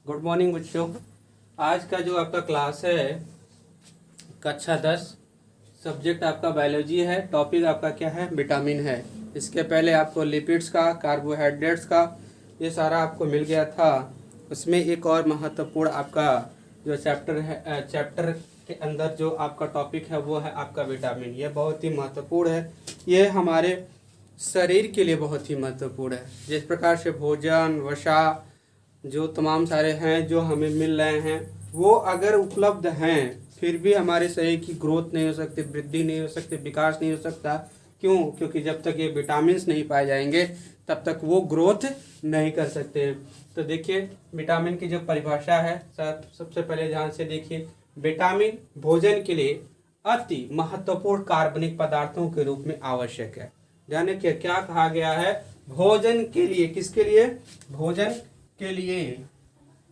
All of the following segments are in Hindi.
गुड मॉर्निंग बच्चों। आज का जो आपका क्लास है कक्षा 10 सब्जेक्ट आपका बायोलॉजी है। टॉपिक आपका क्या है? विटामिन है। इसके पहले आपको लिपिड्स का, कार्बोहाइड्रेट्स का ये सारा आपको मिल गया था। उसमें एक और महत्वपूर्ण आपका जो चैप्टर है, चैप्टर के अंदर जो आपका टॉपिक है वो है आपका विटामिन। ये बहुत ही महत्वपूर्ण है। ये हमारे शरीर के लिए बहुत ही महत्वपूर्ण है। जिस प्रकार से भोजन, वसा जो तमाम सारे हैं जो हमें मिल रहे हैं वो अगर उपलब्ध हैं फिर भी हमारे शरीर की ग्रोथ नहीं हो सकती, वृद्धि नहीं हो सकती, विकास नहीं हो सकता। क्यों? क्योंकि जब तक ये विटामिन्स नहीं पाए जाएंगे तब तक वो ग्रोथ नहीं कर सकते। तो देखिए विटामिन की जो परिभाषा है सबसे पहले ध्यान से देखिए। विटामिन भोजन के लिए अति महत्वपूर्ण कार्बनिक पदार्थों के रूप में आवश्यक है। ध्यान रखिए क्या कहा गया है? भोजन के लिए। किसके लिए? भोजन के लिए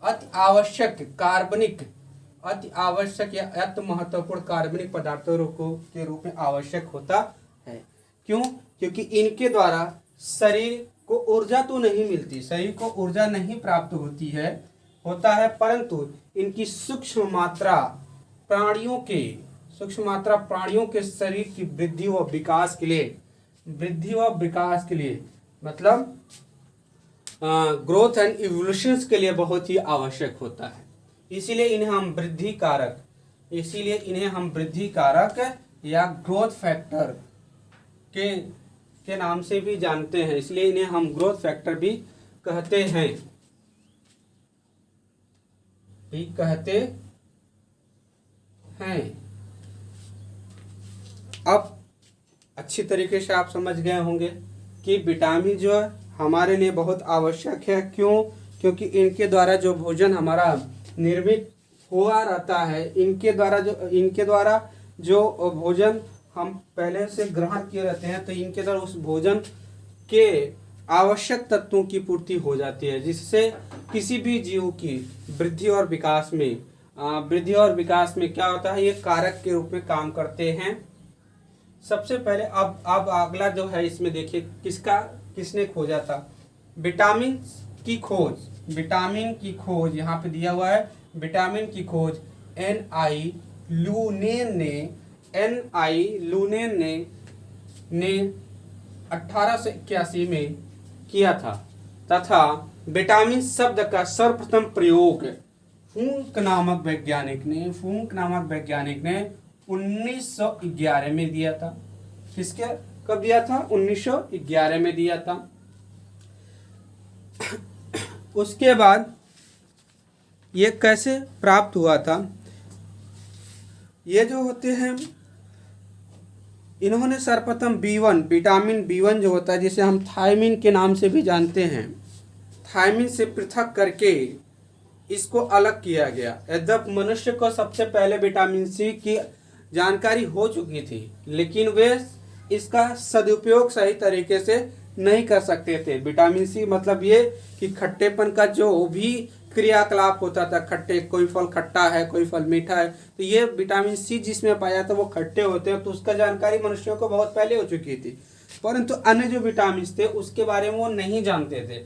अति आवश्यक कार्बनिक, अति आवश्यक या अति महत्वपूर्ण कार्बनिक पदार्थों के रूप में आवश्यक होता है। क्यों? क्योंकि इनके द्वारा शरीर को ऊर्जा तो नहीं मिलती, शरीर को ऊर्जा नहीं प्राप्त होता है, परंतु इनकी सूक्ष्म मात्रा प्राणियों के शरीर की वृद्धि व विकास के लिए मतलब ग्रोथ एंड इवोल्यूशन के लिए बहुत ही आवश्यक होता है। इसीलिए इन्हें हम वृद्धि कारक या ग्रोथ फैक्टर के नाम से भी जानते हैं। इसलिए इन्हें हम ग्रोथ फैक्टर भी कहते हैं। अब अच्छी तरीके से आप समझ गए होंगे कि विटामिन जो है हमारे लिए बहुत आवश्यक है। क्यों? क्योंकि इनके द्वारा जो भोजन हमारा निर्मित हुआ रहता है, इनके द्वारा जो भोजन हम पहले से ग्रहण किए रहते हैं, तो इनके द्वारा उस भोजन के आवश्यक तत्वों की पूर्ति हो जाती है, जिससे किसी भी जीव की वृद्धि और विकास में क्या होता है? ये कारक के रूप में काम करते हैं। सबसे पहले अब अगला जो है इसमें देखिए किसने खोजा था? विटामिन की खोज यहाँ पे दिया हुआ है। विटामिन की खोज N.I. लूनेन ने 1881 में किया था तथा विटामिन शब्द का सर्वप्रथम प्रयोग फूंक नामक वैज्ञानिक ने 1911 में दिया था। कब दिया था? 1911 में दिया था। उसके बाद ये कैसे प्राप्त हुआ था? ये जो होते हैं इन्होंने सर्वप्रथम विटामिन B1 जो होता है, जिसे हम थायमिन के नाम से भी जानते हैं, थायमिन से पृथक करके इसको अलग किया गया। यद्यपि मनुष्य को सबसे पहले विटामिन सी की जानकारी हो चुकी थी, लेकिन वे इसका सदुपयोग सही तरीके से नहीं कर सकते थे। विटामिन सी मतलब ये कि खट्टेपन का जो भी क्रियाकलाप होता था, कोई फल खट्टा है, कोई फल मीठा है, तो ये विटामिन सी जिसमें पाया था वो खट्टे होते हैं, तो उसका जानकारी मनुष्यों को बहुत पहले हो चुकी थी। परंतु अन्य जो विटामिन थे उसके बारे में वो नहीं जानते थे।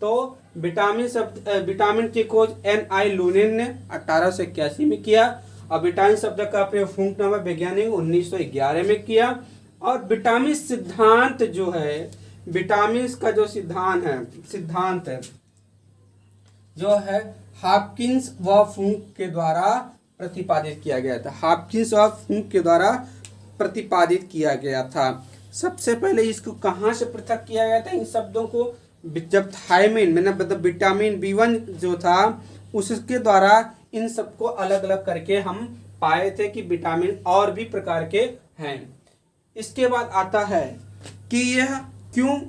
तो विटामिन की खोज N.I. लूनेन ने 1881 में किया और विटामिन शब्द का प्रयोग फूंक नामक वैज्ञानिक 1911 में किया। और विटामिन सिद्धांत जो है, विटामिन का जो सिद्धांत है जो है हॉपकिंस व फूंक के द्वारा प्रतिपादित किया गया था। सबसे पहले इसको कहाँ से पृथक किया गया था? इन शब्दों को जब थायमिन मतलब विटामिन B1 जो था उसके द्वारा इन सबको अलग अलग करके हम पाए थे कि विटामिन और भी प्रकार के हैं। इसके बाद आता है कि यह क्यों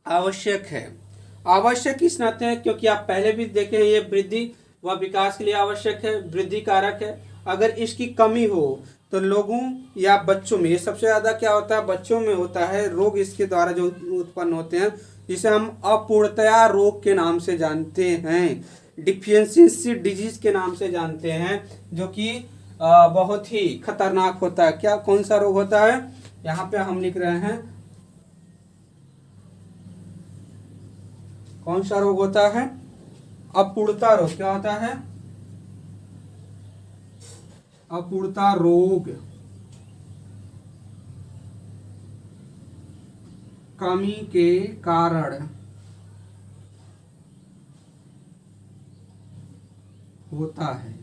आवश्यक है। आवश्यक इस नाते है क्योंकि आप पहले भी देखे हैं ये वृद्धि व विकास के लिए आवश्यक है, वृद्धि कारक है। अगर इसकी कमी हो तो लोगों या बच्चों में, ये सबसे ज़्यादा क्या होता है? बच्चों में होता है रोग इसके द्वारा जो उत्पन्न होते हैं, जिसे हम अपूर्णतया रोग के नाम से जानते हैं, डिफिशियंसी डिजीज के नाम से जानते हैं, जो कि बहुत ही खतरनाक होता है। कौन सा रोग होता है? यहाँ पे हम लिख रहे हैं कौन सा रोग होता है? अपूर्णता रोग क्या होता है? अपूर्णता रोग कमी के कारण होता है।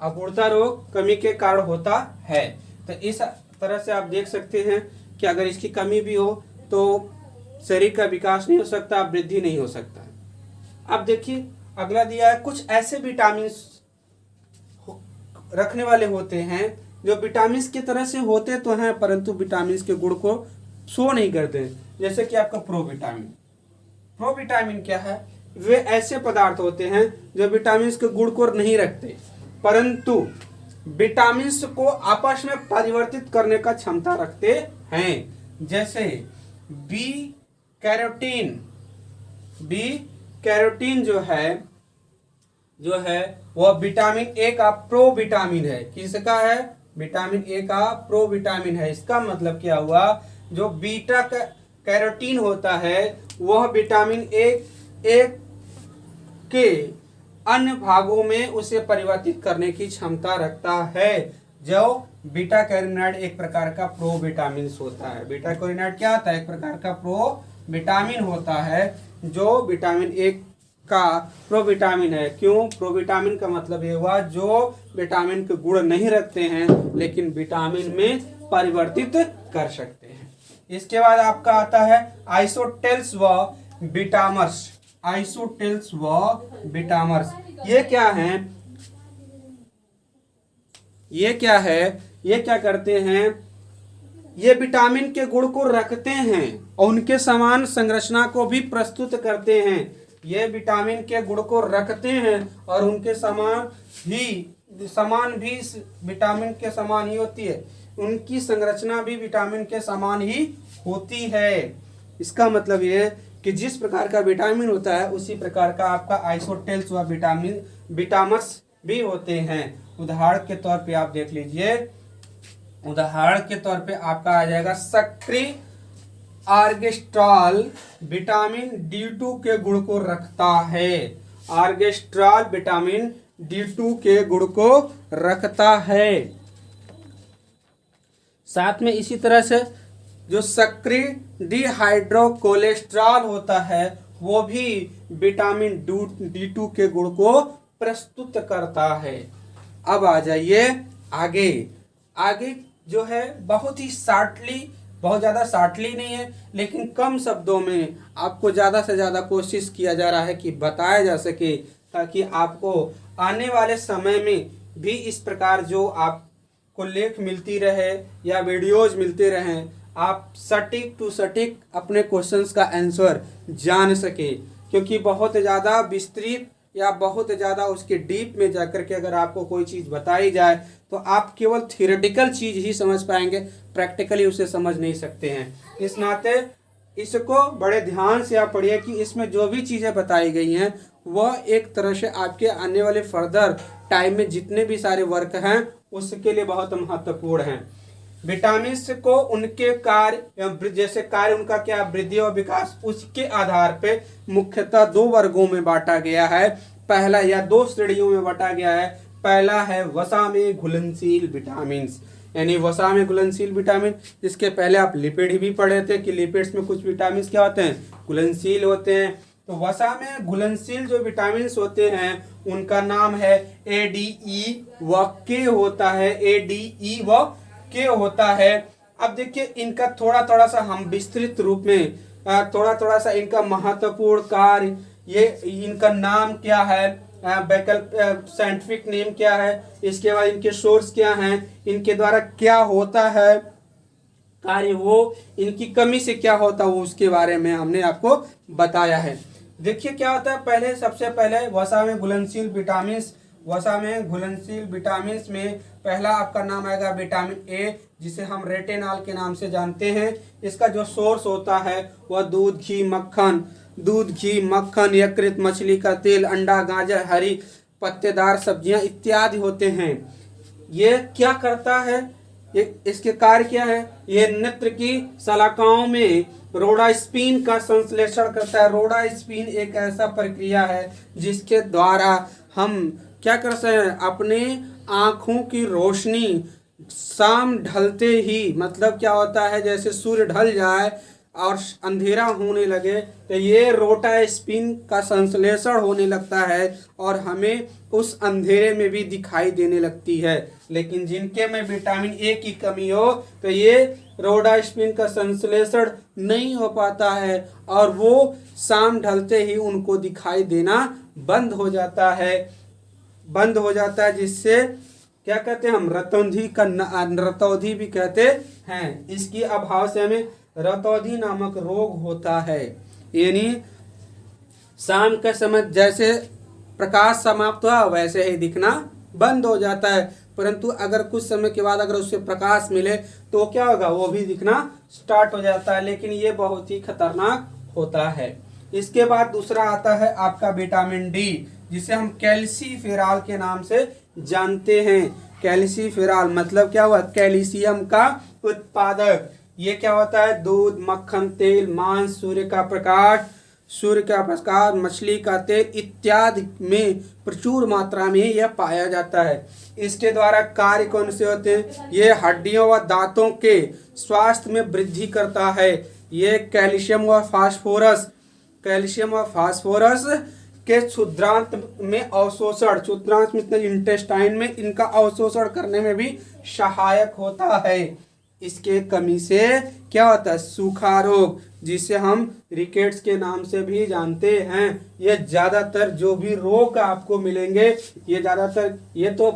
अपूर्णता रोग कमी के कारण होता है। तो इस तरह से आप देख सकते हैं कि अगर इसकी कमी भी हो तो शरीर का विकास नहीं हो सकता, वृद्धि नहीं हो सकता। अब देखिए अगला दिया है, कुछ ऐसे विटामिन रखने वाले होते हैं जो विटामिन की तरह से होते तो हैं परंतु विटामिन के गुण को शो नहीं करते। जैसे कि आपका प्रोविटामिन। प्रोविटामिन क्या है? वे ऐसे पदार्थ होते हैं जो विटामिन के गुण को नहीं रखते परंतु विटामिन को आपस में परिवर्तित करने का क्षमता रखते हैं। जैसे बी कैरोटीन जो है वह विटामिन ए का प्रोविटामिन है। किसका है? विटामिन ए का प्रोविटामिन है। इसका मतलब क्या हुआ? जो बीटा कैरोटीन होता है वह विटामिन ए के अन्य भागों में उसे परिवर्तित करने की क्षमता रखता है। जो बीटा कैरोटीनॉइड एक प्रकार का प्रोविटामिन होता है। बीटा कैरोटीनॉइड क्या होता है? एक प्रकार का प्रोविटामिन होता है जो विटामिन ए का प्रोविटामिन है। क्यों? प्रोविटामिन का मतलब ये हुआ जो विटामिन के गुण नहीं रखते हैं लेकिन विटामिन में परिवर्तित कर सकते हैं। इसके बाद आपका आता है आइसोटेल्स व विटामर्स। आइसोटेल्स व विटामर्स ये क्या है? ये क्या करते हैं? ये विटामिन के गुण को रखते हैं और उनके समान संरचना को भी प्रस्तुत करते हैं। ये विटामिन के गुण को रखते हैं और उनके समान भी विटामिन के समान ही होती है। उनकी संरचना भी विटामिन के समान ही होती है। इसका मतलब ये कि जिस प्रकार का विटामिन होता है उसी प्रकार का आपका आइसोटेल्स व विटामर्स भी होते हैं। उदाहरण के तौर पे आप देख लीजिए। उदाहरण के तौर पे आपका आ जाएगा सक्रिय आर्गेस्ट्रॉल विटामिन D2 के गुण को रखता है। आर्गेस्ट्रॉल विटामिन D2 के गुण को रखता है। साथ में इसी तरह से जो सक्रिय डिहाइड्रोकोलेस्ट्रॉल होता है वो भी विटामिन D2 के गुण को प्रस्तुत करता है। अब आ जाइए आगे जो है बहुत ज़्यादा शार्टली नहीं है लेकिन कम शब्दों में आपको ज़्यादा से ज़्यादा कोशिश किया जा रहा है कि बताया जा सके ताकि आपको आने वाले समय में भी इस प्रकार जो आपको लेख मिलती रहे या वीडियोज मिलते रहें आप सटीक टू सटीक अपने क्वेश्चंस का आंसर जान सके। क्योंकि बहुत ज़्यादा विस्तृत या बहुत ज़्यादा उसके डीप में जाकर के अगर आपको कोई चीज़ बताई जाए तो आप केवल थियोरेटिकल चीज़ ही समझ पाएंगे, प्रैक्टिकली उसे समझ नहीं सकते हैं। इस नाते इसको बड़े ध्यान से आप पढ़िए कि इसमें जो भी चीज़ें बताई गई हैं वह एक तरह से आपके आने वाले फर्दर टाइम में जितने भी सारे वर्क हैं उसके लिए बहुत महत्वपूर्ण हैं। विटामिन को उनके कार्य जैसे कार्य उनका क्या वृद्धि और विकास उसके आधार पे मुख्यतः दो वर्गों में बांटा गया है। पहला या दो श्रेणियों में बांटा गया है। पहला है वसा में घुलनशील विटामिन यानी वसा में घुलनशील विटामिन। इसके पहले आप लिपिड भी पढ़े थे कि लिपिड्स में कुछ विटामिन क्या होते हैं? घुलनशील होते हैं। तो वसा में घुलनशील जो विटामिन होते हैं उनका नाम है ADE व K होता है। ADE व K होता है। अब देखिए इनका थोड़ा सा हम विस्तृत रूप में थोड़ा सा इनका महत्वपूर्ण कार्य, ये इनका नाम क्या है, साइंटिफिक नेम क्या है, इसके बाद इनके सोर्स क्या हैं, इनके द्वारा क्या होता है कार्य, वो इनकी कमी से क्या होता है वो उसके बारे में हमने आपको बताया है। देखिए क्या होता है। सबसे पहले वसा में घुलनशील विटामिन में पहला आपका नाम आएगा विटामिन ए जिसे हम रेटिनॉल के नाम से जानते हैं। इसका जो सोर्स होता है वह दूध, घी, मक्खन, यकृत, मछली का तेल, अंडा, गाजर, हरी पत्तेदार सब्जियां इत्यादि होते हैं। ये क्या करता है? इसके कार्य क्या है? ये नेत्र की शलाकाओं में रोडास्पिन का संश्लेषण करता है। रोडास्पिन एक ऐसा प्रक्रिया है जिसके द्वारा हम क्या कर सकते हैं, अपने आँखों की रोशनी शाम ढलते ही, मतलब क्या होता है जैसे सूर्य ढल जाए और अंधेरा होने लगे तो ये रोडास्पिन का संश्लेषण होने लगता है और हमें उस अंधेरे में भी दिखाई देने लगती है। लेकिन जिनके में विटामिन ए की कमी हो तो ये रोडास्पिन का संश्लेषण नहीं हो पाता है और वो शाम ढलते ही उनको दिखाई देना बंद हो जाता है, जिससे क्या कहते हैं हम रतौंधी भी कहते हैं। इसकी अभाव से हमें रतौंधी नामक रोग होता है। यानी शाम के समय जैसे प्रकाश समाप्त हुआ वैसे ही दिखना बंद हो जाता है, परंतु अगर कुछ समय के बाद अगर उससे प्रकाश मिले तो क्या होगा, वो भी दिखना स्टार्ट हो जाता है। लेकिन ये बहुत ही खतरनाक होता है। इसके बाद दूसरा आता है आपका विटामिन डी, जिसे हम कैल्सीफेरॉल के नाम से जानते हैं। कैल्सीफेरॉल मतलब क्या हुआ, कैल्शियम का उत्पादक। ये क्या होता है, दूध, मक्खन, तेल, मांस, सूर्य का प्रकाश, मछली का तेल इत्यादि में प्रचुर मात्रा में यह पाया जाता है। इसके द्वारा कार्य कौन से होते हैं, ये हड्डियों व दांतों के स्वास्थ्य में वृद्धि करता है। ये कैल्शियम व फास्फोरस के क्षुद्रांत में अवशोषण, क्षुद्रांत मतलब इंटेस्टाइन में इनका अवशोषण करने में भी सहायक होता है। इसके कमी से क्या होता है, सूखा रोग, जिसे हम रिकेट्स के नाम से भी जानते हैं। ये ज्यादातर जो भी रोग आपको मिलेंगे ये ज्यादातर, ये तो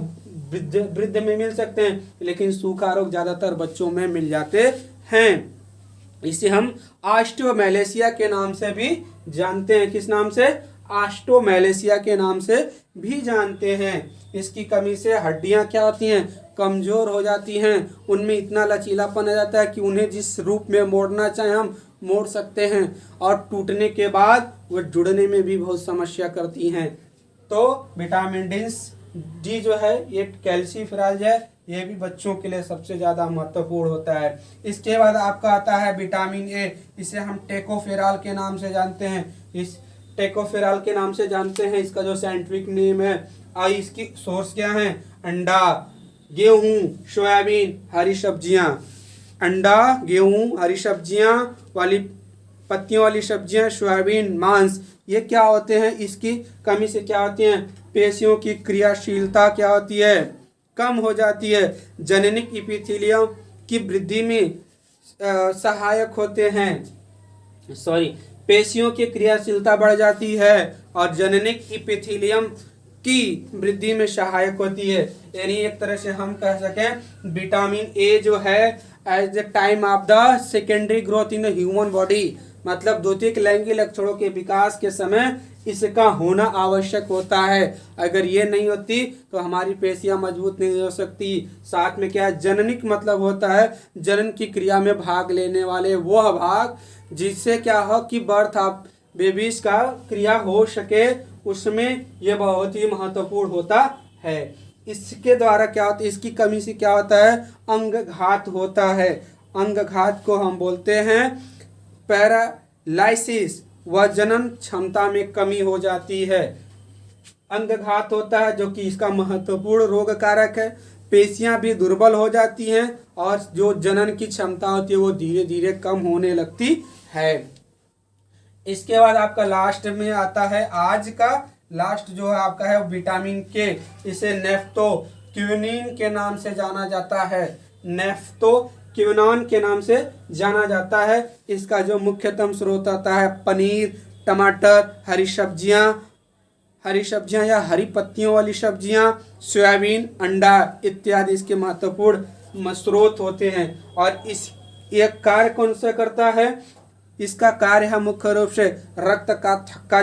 वृद्ध में मिल सकते हैं, लेकिन सूखा रोग ज्यादातर बच्चों में मिल जाते हैं। इसे हम ऑस्टियोमैलेशिया के नाम से भी जानते हैं। किस नाम से, ऑस्टियोमैलेशिया के नाम से भी जानते हैं। इसकी कमी से हड्डियां क्या होती हैं, कमजोर हो जाती हैं। उनमें इतना लचीलापन आ जाता है कि उन्हें जिस रूप में मोड़ना चाहे हम मोड़ सकते हैं, और टूटने के बाद वो जुड़ने में भी बहुत समस्या करती हैं। तो विटामिन डी जो है, ये कैल्सीफेरॉल है, ये भी बच्चों के लिए सबसे ज़्यादा महत्वपूर्ण होता है। इसके बाद आपका आता है विटामिन ए, इसे हम टेकोफेरॉल के नाम से जानते हैं। इस टेकोफेरॉल के नाम से जानते हैं, इसका जो साइंटिफिक नेम है। इसकी सोर्स क्या है, अंडा, गेहूं, सोयाबीन, हरी सब्जियां। अंडा, गेहूं, हरी सब्जियां वाली पत्तियों वाली सब्जियां, सोयाबीन, मांस, ये क्या होते हैं, इसकी कमी से क्या होती हैं, पेशियों की क्रियाशीलता क्या होती है, कम हो जाती है। जननिक एपिथेलियम की वृद्धि में सहायक होते हैं। पेशियों की क्रियाशीलता बढ़ जाती है और जननिक एपिथेलियम की वृद्धि में सहायक होती है। यानी एक तरह से हम कह सकें विटामिन ए जो है at the time of the secondary growth in the human body, मतलब द्वितीयक लैंगिक लक्षणों के विकास के समय इसका होना आवश्यक होता है। अगर ये नहीं होती तो हमारी पेशियां मजबूत नहीं हो सकती। साथ में क्या है, जननिक मतलब होता है जनन की क्रिया में भाग लेने वाले वह भाग जिससे क्या हो कि बर्थ ऑफ बेबीज का क्रिया हो सके, उसमें यह बहुत ही महत्वपूर्ण होता है। इसके द्वारा क्या होता है, इसकी कमी से क्या होता है, अंगघात होता है। अंगघात को हम बोलते हैं पैरालाइसिस, व जनन क्षमता में कमी हो जाती है। अंगघात होता है जो कि इसका महत्वपूर्ण रोग कारक है। पेशियां भी दुर्बल हो जाती हैं और जो जनन की क्षमता होती है वो धीरे धीरे कम होने लगती है। इसके बाद आपका लास्ट में आता है, आज का लास्ट जो है आपका है विटामिन के। इसे नेफ्टोक्विनिन के नाम से जाना जाता है। नेफ्टोक्विनान के नाम से जाना जाता है। इसका जो मुख्यतम स्रोत आता है पनीर, टमाटर, हरी सब्जियां या हरी पत्तियों वाली सब्जियां, सोयाबीन, अंडा इत्यादि इसके महत्वपूर्ण स्रोत होते हैं। और इस एक कार्य कौन सा करता है, इसका कार्य है मुख्य रूप से रक्त का थक्का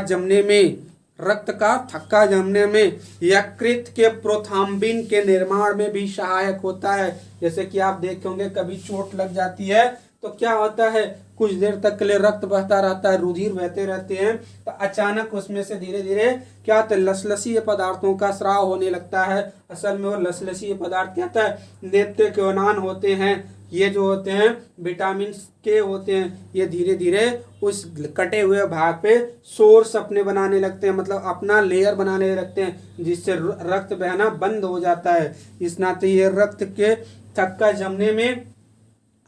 जमने में, यकृत के प्रोथ्राम्बिन के निर्माण में भी सहायक होता है। जैसे कि आप देखे होंगे कभी चोट लग जाती है तो क्या होता है, कुछ देर तक के लिए रक्त बहता रहता है, रुधिर बहते रहते हैं, तो अचानक उसमें से धीरे धीरे क्या होता है, लसलसीय पदार्थों का स्राव होने लगता है। असल में वो लसलसीय पदार्थ क्या होता है, नेफ्टोक्विनान होते हैं। ये जो होते हैं विटामिन के होते हैं, ये धीरे धीरे उस कटे हुए भाग पे सोर्स अपने बनाने लगते हैं, मतलब अपना लेयर बनाने लगते हैं, जिससे रक्त बहना बंद हो जाता है। इस नाते ये रक्त के थक्का जमने में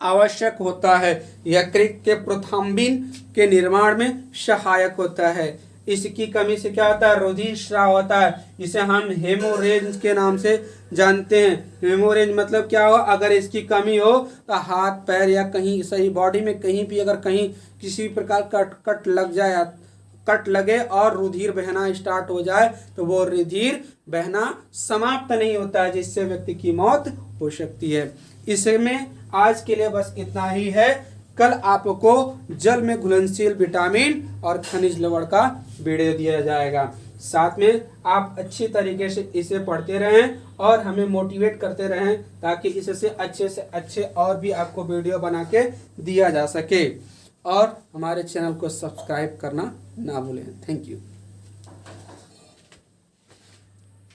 आवश्यक होता है। यकृत के प्रोथ्रम्बिन के निर्माण में सहायक होता है। इसकी कमी से क्या होता है, रुधिर स्राव होता है, जिसे हम हेमोरेज के नाम से जानते हैं। हेमोरेज मतलब क्या हो, अगर इसकी कमी हो तो हाथ पैर या कहीं सही बॉडी में कहीं भी अगर कहीं किसी प्रकार कट लग जाए, कट लगे और रुधिर बहना स्टार्ट हो जाए तो वो रुधिर बहना समाप्त नहीं होता है, जिससे व्यक्ति की मौत हो सकती है। इसमें आज के लिए बस इतना ही है। कल आपको जल में घुलनशील विटामिन और खनिज लवण का वीडियो दिया जाएगा। साथ में आप अच्छी तरीके से इसे पढ़ते रहें और हमें मोटिवेट करते रहें, ताकि इससे अच्छे और भी आपको वीडियो बना के दिया जा सके। और हमारे चैनल को सब्सक्राइब करना ना भूलें। Thank you.